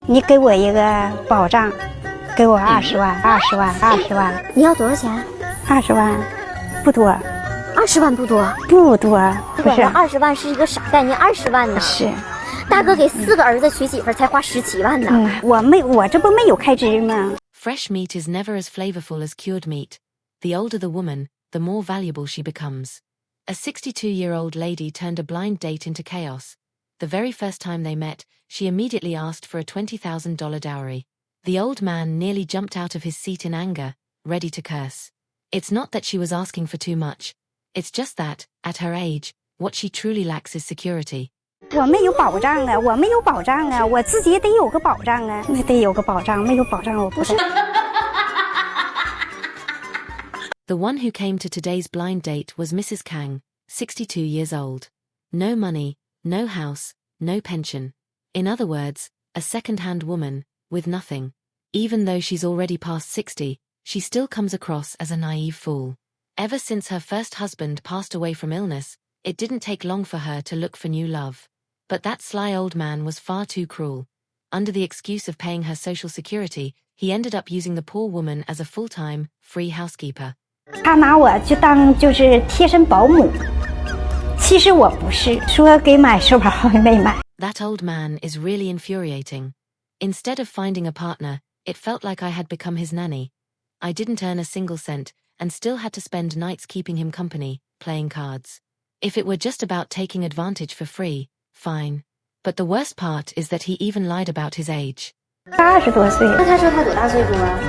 你给我一个保障，给我20万，20万，20万。你要多少钱？20万，不多。20万不多，不多，不是。20万是一个啥概念？20万呢？是。大哥给4个儿子娶媳妇才花17万呢。我这不没有开支吗？ Fresh meat is never as flavorful as cured meat. The older the woman, the more valuable she becomes. A 62-year-old lady turned a blind date into chaos. The very first time they met, she immediately asked for a $20,000 dowry. The old man nearly jumped out of his seat in anger, ready to curse. It's not that she was asking for too much. It's just that, at her age, what she truly lacks is security. 我没有保障啊，我没有保障啊，我自己得有个保障啊，那得有个保障，没有保障我不是。The one who came to today's blind date was Mrs. Kang, 62 years old. No money, no house, no pension. In other words, a second-hand woman, with nothing. Even though she's already past 60, she still comes across as a naive fool. Ever since her first husband passed away from illness, it didn't take long for her to look for new love. But that sly old man was far too cruel. Under the excuse of paying her social security, he ended up using the poor woman as a full-time, free housekeeper. 他拿我就当就是贴身保姆，其实我不是，说给买手表没买。That old man is really infuriating. Instead of finding a partner, it felt like I had become his nanny. I didn't earn a single cent, and still had to spend nights keeping him company, playing cards. If it were just about taking advantage for free, fine. But the worst part is that he even lied about his age. 80多岁。那他说他多大岁数啊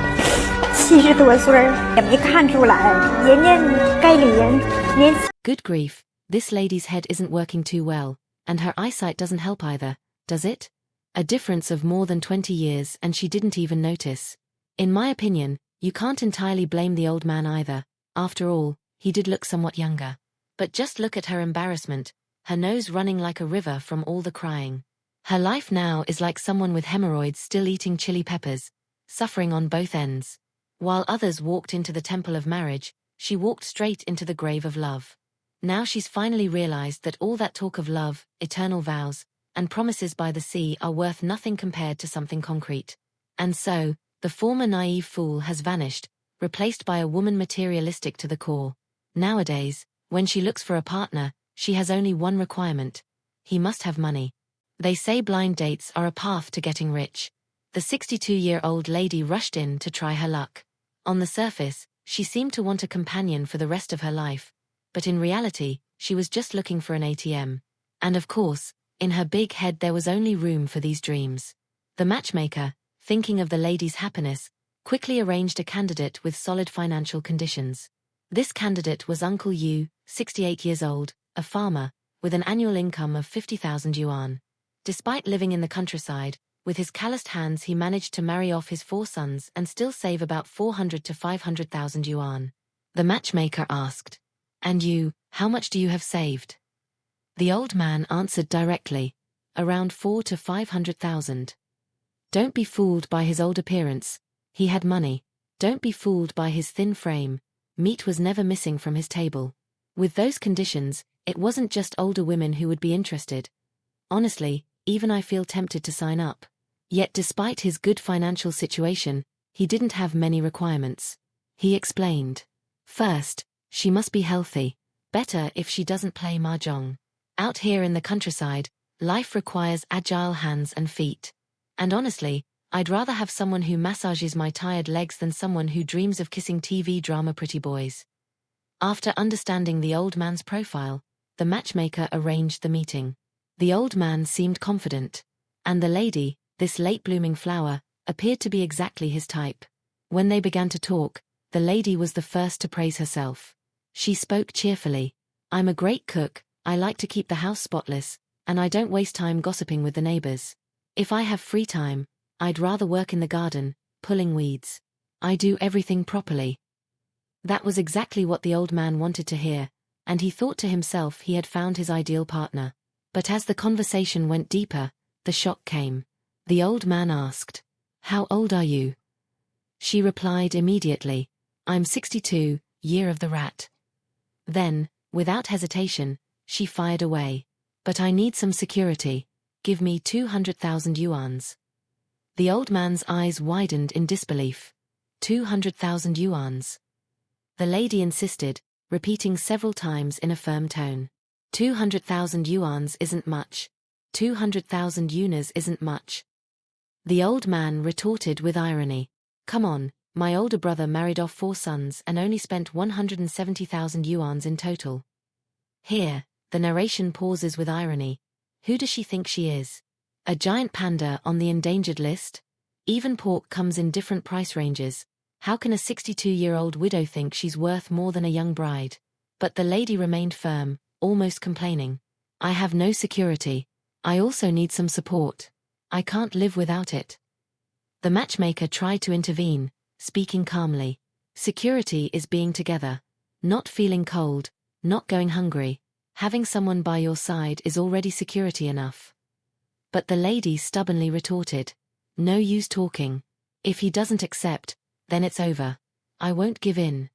？70多岁也没看出来，人家该理人年轻。 Good grief, this lady's head isn't working too well, and her eyesight doesn't help either, does it? A difference of more than 20 years and she didn't even notice. In my opinion, you can't entirely blame the old man either. After all, he did look somewhat younger. But just look at her embarrassment, her nose running like a river from all the crying. Her life now is like someone with hemorrhoids still eating chili peppers, suffering on both ends. While others walked into the temple of marriage, she walked straight into the grave of love. Now she's finally realized that all that talk of love, eternal vows, and promises by the sea are worth nothing compared to something concrete. And so, the former naive fool has vanished, replaced by a woman materialistic to the core. Nowadays, when she looks for a partner, she has only one requirement. He must have money. They say blind dates are a path to getting rich. The 62-year-old lady rushed in to try her luck. On the surface, she seemed to want a companion for the rest of her life. But in reality, she was just looking for an ATM. And of course, in her big head there was only room for these dreams. The matchmaker, thinking of the lady's happiness, quickly arranged a candidate with solid financial conditions. This candidate was Uncle Yu, 68 years old, a farmer, with an annual income of 50,000 yuan. Despite living in the countryside, with his calloused hands he managed to marry off his 4 sons and still save about 400 to 500,000 yuan. The matchmaker asked, "And you, how much do you have saved?" The old man answered directly, "Around 4 to 500,000. Don't be fooled by his old appearance. He had money. Don't be fooled by his thin frame. Meat was never missing from his table." With those conditions, it wasn't just older women who would be interested. Honestly, even I feel tempted to sign up. Yet despite his good financial situation, he didn't have many requirements. He explained. First, she must be healthy. Better if she doesn't play mahjong. Out here in the countryside, life requires agile hands and feet. And honestly, I'd rather have someone who massages my tired legs than someone who dreams of kissing TV drama pretty boys. After understanding the old man's profile, the matchmaker arranged the meeting. The old man seemed confident, and the lady, this late-blooming flower, appeared to be exactly his type. When they began to talk, the lady was the first to praise herself. She spoke cheerfully. "I'm a great cook, I like to keep the house spotless, and I don't waste time gossiping with the neighbors. If I have free time, I'd rather work in the garden, pulling weeds. I do everything properly." That was exactly what the old man wanted to hear, and he thought to himself he had found his ideal partner. But as the conversation went deeper, the shock came. The old man asked, "How old are you?" She replied immediately, "I'm 62, year of the rat." Then, without hesitation, she fired away, "But I need some security. Give me 200,000 yuans." The old man's eyes widened in disbelief. 200,000 yuans. The lady insisted, repeating several times in a firm tone. 200,000 yuans isn't much. 200,000 yuans isn't much. The old man retorted with irony. Come on, my older brother married off 4 sons and only spent 170,000 yuans in total. Here, the narration pauses with irony. Who does she think she is? A giant panda on the endangered list? Even pork comes in different price ranges. How can a 62-year-old widow think she's worth more than a young bride? But the lady remained firm, almost complaining. I have no security. I also need some support. I can't live without it. The matchmaker tried to intervene, speaking calmly. Security is being together. Not feeling cold, not going hungry. Having someone by your side is already security enough. But the lady stubbornly retorted. No use talking. If he doesn't accept, then it's over. I won't give in.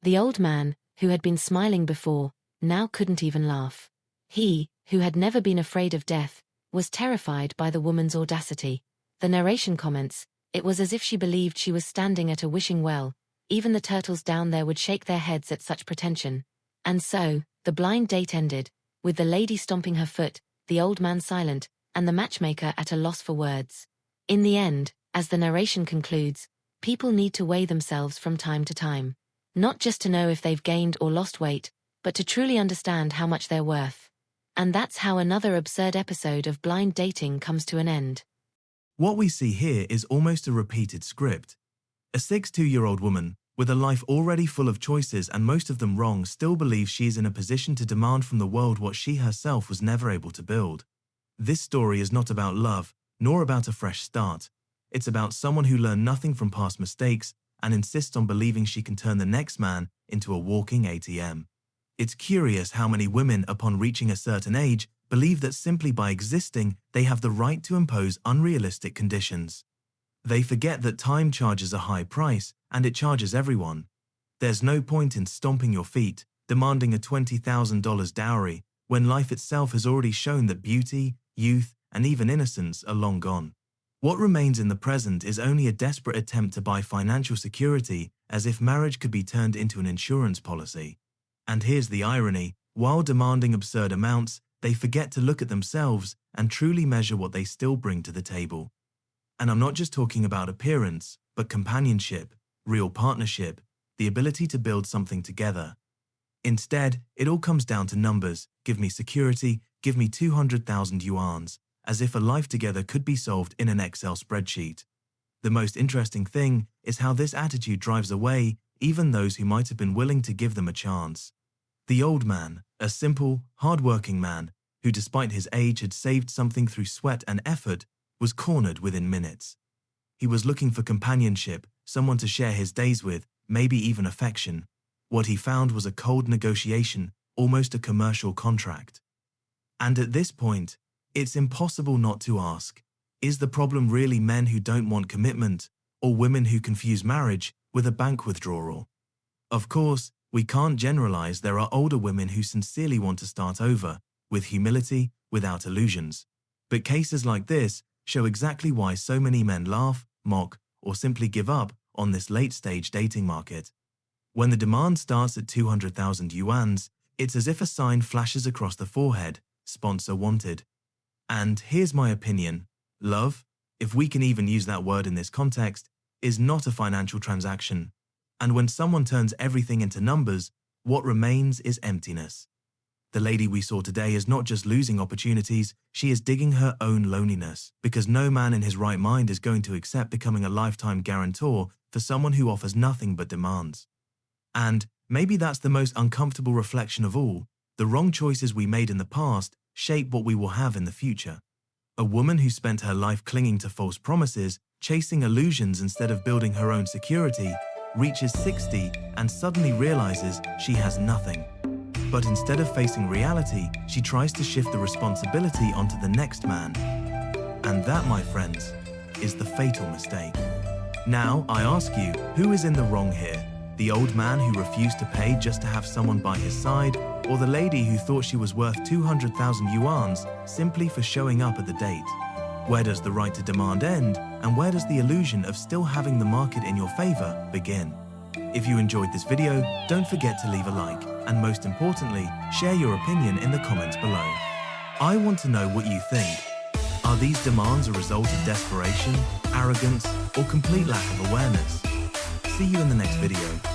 The old man, who had been smiling before, now couldn't even laugh. He, who had never been afraid of death, was terrified by the woman's audacity. The narration comments, it was as if she believed she was standing at a wishing well. Even the turtles down there would shake their heads at such pretension. And so, the blind date ended, with the lady stomping her foot, the old man silent, and the matchmaker at a loss for words. In the end, as the narration concludes, people need to weigh themselves from time to time. Not just to know if they've gained or lost weight, but to truly understand how much they're worth. And that's how another absurd episode of blind dating comes to an end. What we see here is almost a repeated script. A 62-year-old woman, with a life already full of choices and most of them wrong, still believes she is in a position to demand from the world what she herself was never able to build. This story is not about love, nor about a fresh start. It's about someone who learned nothing from past mistakes and insists on believing she can turn the next man into a walking ATM. It's curious how many women, upon reaching a certain age, believe that simply by existing, they have the right to impose unrealistic conditions. They forget that time charges a high price, and it charges everyone. There's no point in stomping your feet, demanding a $20,000 dowry, when life itself has already shown that beauty, youth, and even innocence are long gone. What remains in the present is only a desperate attempt to buy financial security, as if marriage could be turned into an insurance policy. And here's the irony, while demanding absurd amounts, they forget to look at themselves and truly measure what they still bring to the table. And I'm not just talking about appearance, but companionship, real partnership, the ability to build something together. Instead, it all comes down to numbers. Give me security, give me 200,000 yuans, as if a life together could be solved in an Excel spreadsheet. The most interesting thing is how this attitude drives away even those who might have been willing to give them a chance. The old man, a simple, hardworking man, who despite his age had saved something through sweat and effort, was cornered within minutes. He was looking for companionship, someone to share his days with, maybe even affection. What he found was a cold negotiation, almost a commercial contract. And at this point, it's impossible not to ask, is the problem really men who don't want commitment, or women who confuse marriage with a bank withdrawal? Of course, we can't generalize. There are older women who sincerely want to start over, with humility, without illusions. But cases like this show exactly why so many men laugh, mock, or simply give up on this late-stage dating market. When the demand starts at 200,000 yuans, it's as if a sign flashes across the forehead, sponsor wanted. And here's my opinion, love, if we can even use that word in this context, is not a financial transaction. And when someone turns everything into numbers, what remains is emptiness. The lady we saw today is not just losing opportunities, she is digging her own loneliness, because no man in his right mind is going to accept becoming a lifetime guarantor for someone who offers nothing but demands. And maybe that's the most uncomfortable reflection of all. The wrong choices we made in the past shape what we will have in the future. A woman who spent her life clinging to false promises, chasing illusions instead of building her own security, reaches 60 and suddenly realizes she has nothing. But instead of facing reality, she tries to shift the responsibility onto the next man. And that, my friends, is the fatal mistake. Now, I ask you, who is in the wrong here? The old man who refused to pay just to have someone by his side, or the lady who thought she was worth 200,000 yuans simply for showing up at the date? Where does the right to demand end, and where does the illusion of still having the market in your favor begin? If you enjoyed this video, don't forget to leave a like, and most importantly, share your opinion in the comments below. I want to know what you think. Are these demands a result of desperation, arrogance, or complete lack of awareness? See you in the next video.